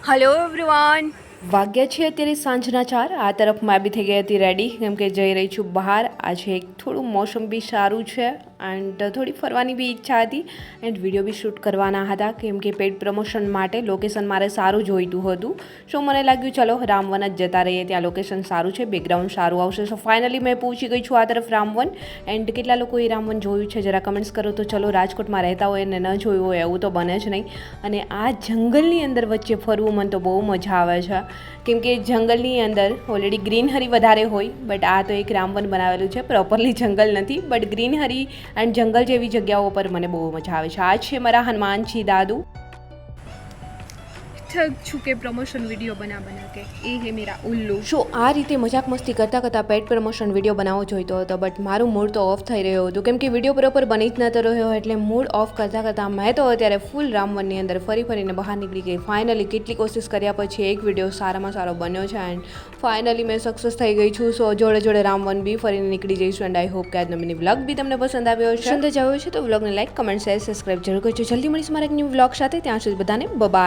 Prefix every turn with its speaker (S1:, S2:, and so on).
S1: Hello everyone.
S2: વાગ્યા છે અત્યારે સાંજના 4। આ તરફ મેં બી થઈ ગઈ હતી રેડી, કેમ કે જઈ રહી છું બહાર। આજે થોડું મોસમ બી સારું છે એન્ડ થોડી ફરવાની બી ઈચ્છા હતી એન્ડ વિડીયો બી શૂટ કરવાના હતા, કેમ કે પેડ પ્રમોશન માટે લોકેશન મારે સારું જોઈતું હતું। સો મને લાગ્યું ચલો રામવન જ જતા રહીએ, ત્યાં લોકેશન સારું છે, બેકગ્રાઉન્ડ સારું આવશે। સો ફાઇનલી મેં પહોંચી ગઈ છું આ તરફ રામવન। એન્ડ કેટલા લોકોએ રામવન જોયું છે જરા કમેન્ટ્સ કરો તો ચલો, રાજકોટમાં રહેતા હોય અને ન જોયું હોય એવું તો બને જ નહીં। અને આ જંગલની અંદર વચ્ચે ફરવું મને તો બહુ મજા આવે છે, કેમ કે જંગલની અંદર ઓલરેડી ગ્રીનહરી વધારે હોય, બટ આ તો એક રામવન બનાવેલું છે, પ્રોપરલી જંગલ નથી બટ ગ્રીનહરી એન્ડ જંગલ જેવી જગ્યાઓ પર મને બહુ મજા આવે છે। આ છે મારા હનુમાનજી દાદુ।
S1: थक चुके प्रमोशन वीडियो बना के ये है मेरा उल्लू।
S2: શો આ રીતે મજાક મસ્તી કરતાં કરતાં પેડ પ્રમોશન વિડીયો બનાવવો જોઈતો હતો, બટ મારું મૂડ તો ઓફ થઈ રહ્યું હતું, કેમ કે વિડીયો પ્રોપર બની જ નતો રહ્યો, એટલે મૂડ ઓફ કરતાં કરતાં મેં તો અત્યારે ફૂલ રામવનની અંદર ફરીને બહાર નીકળી ગઈ। ફાઇનલી કેટલી કોશિશ કર્યા પછી એક વિડીયો સારામાં સારો બન્યો છે એન્ડ ફાઇનલી મેં સક્સેસ થઈ ગઈ છું। સો જોડે રામવન બી ફરીને નીકળી જઈશું એન્ડ આઈ હોપ કે આજનો મિની વ્લોગ બી તમને પસંદ આવ્યો હશે। પસંદ જ આવ્યો છે તો વ્લોગને લાઈક, કમેન્ટ, શેર, સબસ્ક્રાઈબ જરૂર કરજો। જલ્દી મળીશું મારા એક ન્યૂ વ્લોગ સાથે, ત્યાં સુધી બધાને બાય।